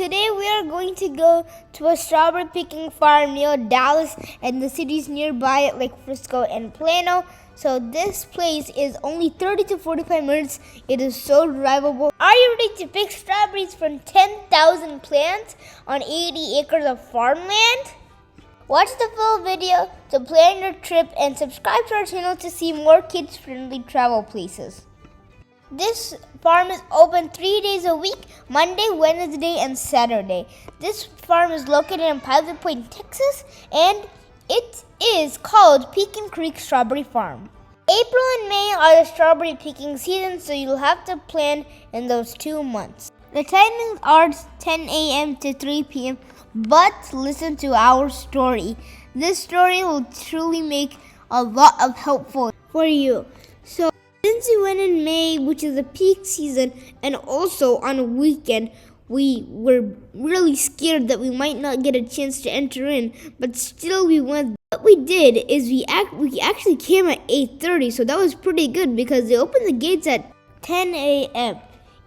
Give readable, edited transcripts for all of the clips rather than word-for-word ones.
today we are going to go to a strawberry picking farm near Dallas and the cities nearby like Frisco and Plano. So this place is only 30 to 45 minutes. It is so drivable. Are you ready to pick strawberries from 10,000 plants on 80 acres of farmland? Watch the full video to plan your trip and subscribe to our channel to see more kids-friendly travel places. This farm is open 3 days a week, Monday, Wednesday, and Saturday. This farm is located in Pilot Point, Texas, and it is called Pecan Creek Strawberry Farm. April and May are the strawberry picking season, so you'll have to plan in those 2 months. The timings are 10 a.m. to 3 p.m., but listen to our story. This story will truly make a lot of helpful for you. So, since we went in May, which is the peak season, and also on a weekend, we were really scared that we might not get a chance to enter in, but still we went. What we did is we actually came at 8:30, so that was pretty good because they opened the gates at 10 a.m.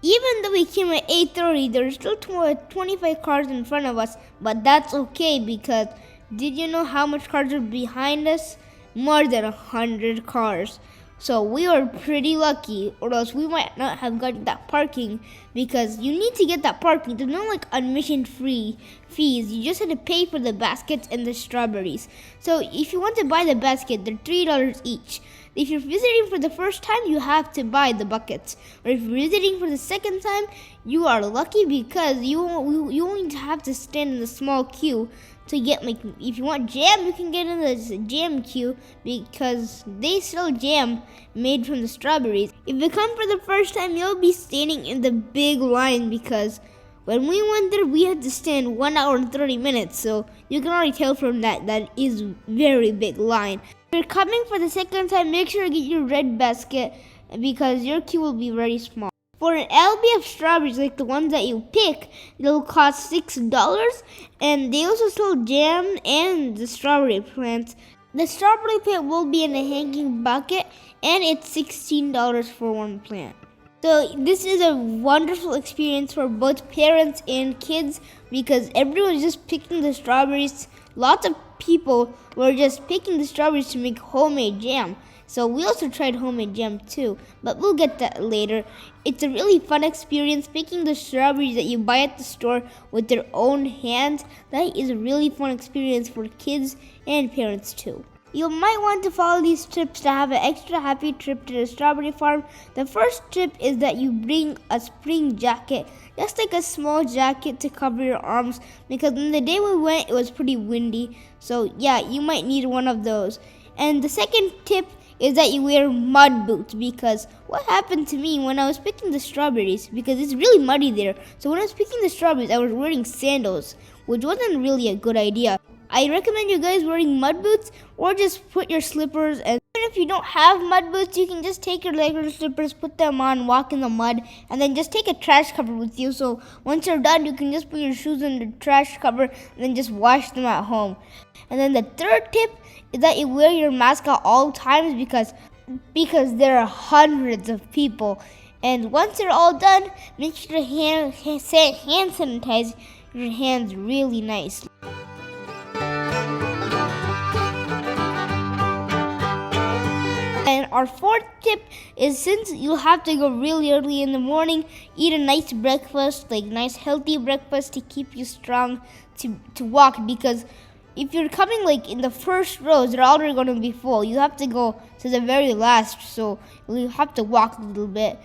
Even though we came at 8:30, there's still 25 cars in front of us, but that's okay because did you know how much cars are behind us? More than 100 cars. So we were pretty lucky, or else we might not have gotten that parking because you need to get that parking. There's no like admission free fees. You just have to pay for the baskets and the strawberries. So if you want to buy the basket, they're $3 each. If you're visiting for the first time, you have to buy the buckets. Or if you're visiting for the second time, you are lucky because you only have to stand in the small queue to get, like, if you want jam, you can get in the jam queue because they sell jam made from the strawberries. If you come for the first time, you'll be standing in the big line because when we went there, we had to stand 1 hour and 30 minutes. So you can already tell from that is very big line. If you're coming for the second time, make sure to get your red basket because your queue will be very small. For an LB of strawberries like the ones that you pick, it'll cost $6, and they also sell jam and the strawberry plants. The strawberry plant will be in a hanging bucket, and it's $16 for one plant. So this is a wonderful experience for both parents and kids because everyone's just picking the strawberries. Lots of people were just picking the strawberries to make homemade jam. So we also tried homemade jam too, but we'll get that later. It's a really fun experience picking the strawberries that you buy at the store with their own hands. That is a really fun experience for kids and parents too. You might want to follow these tips to have an extra happy trip to the strawberry farm. The first tip is that you bring a spring jacket, just like a small jacket to cover your arms because on the day we went, it was pretty windy. So yeah, you might need one of those. And the second tip is that you wear mud boots because what happened to me when I was picking the strawberries, because it's really muddy there. So when I was picking the strawberries, I was wearing sandals, which wasn't really a good idea. I recommend you guys wearing mud boots or just put your slippers, and even if you don't have mud boots, you can just take your regular slippers, put them on, walk in the mud, and then just take a trash cover with you. So once you're done, you can just put your shoes in the trash cover and then just wash them at home. And then the third tip is that you wear your mask at all times because there are hundreds of people. And once you're all done, make sure to hand sanitize your hands really nicely. And our fourth tip is since you'll have to go really early in the morning, eat a nice breakfast, like nice healthy breakfast to keep you strong to walk because if you're coming like in the first rows, they're already going to be full. You have to go to the very last, so you have to walk a little bit.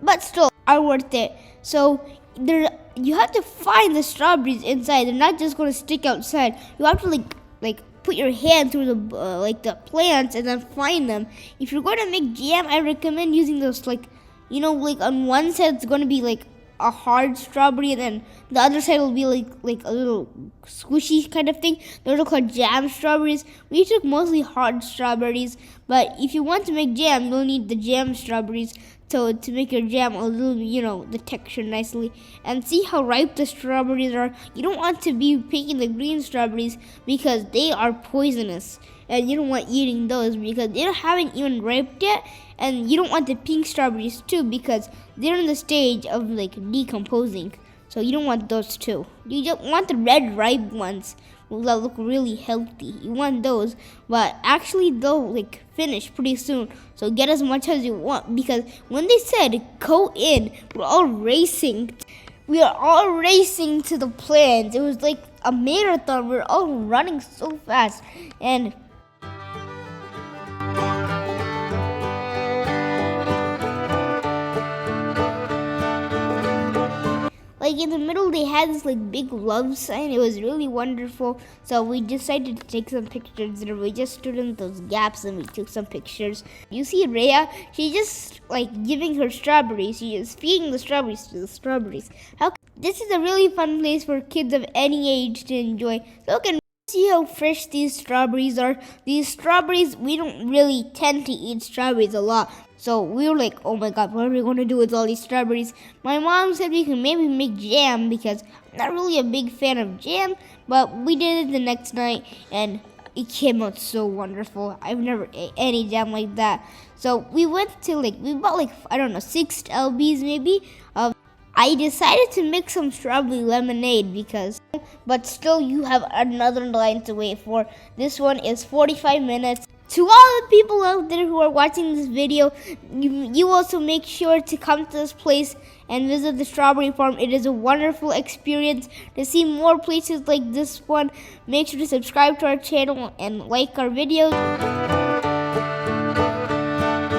But still, are worth it. So you have to find the strawberries inside. They're not just going to stick outside. You have to like put your hand through the plants and then find them. If you're going to make jam, I recommend using those like on one side it's going to be like a hard strawberry and then the other side will be like a little squishy kind of thing. Those are called jam strawberries. We took mostly hard strawberries, but if you want to make jam, you'll need the jam strawberries to make your jam a little, the texture nicely. And see how ripe the strawberries are. You don't want to be picking the green strawberries because they are poisonous. And you don't want eating those because they haven't even ripened yet. And you don't want the pink strawberries too because they're in the stage of decomposing. So you don't want those two. You just want the red ripe ones that look really healthy. You want those, but actually they'll like finish pretty soon. So get as much as you want, because when they said go in, we're all racing. We are all racing to the plants. It was like a marathon. We're all running so fast, and like in the middle they had this like big love sign. It was really wonderful. So we decided to take some pictures, and we just stood in those gaps and we took some pictures. You see REYA, she's just like giving her strawberries. She is feeding the strawberries to the strawberries. This is a really fun place for kids of any age to enjoy. So can see how fresh these strawberries are. These strawberries, we don't really tend to eat strawberries a lot. So we were like, oh my god, what are we going to do with all these strawberries? My mom said we can maybe make jam, because I'm not really a big fan of jam, but we did it the next night and it came out so wonderful. I've never ate any jam like that. So we went to we bought I don't know, 6 LBs maybe. I decided to make some strawberry lemonade but still you have another line to wait for. This one is 45 minutes. To all the people out there who are watching this video, you also make sure to come to this place and visit the strawberry farm. It is a wonderful experience. To see more places like this one, make sure to subscribe to our channel and like our videos.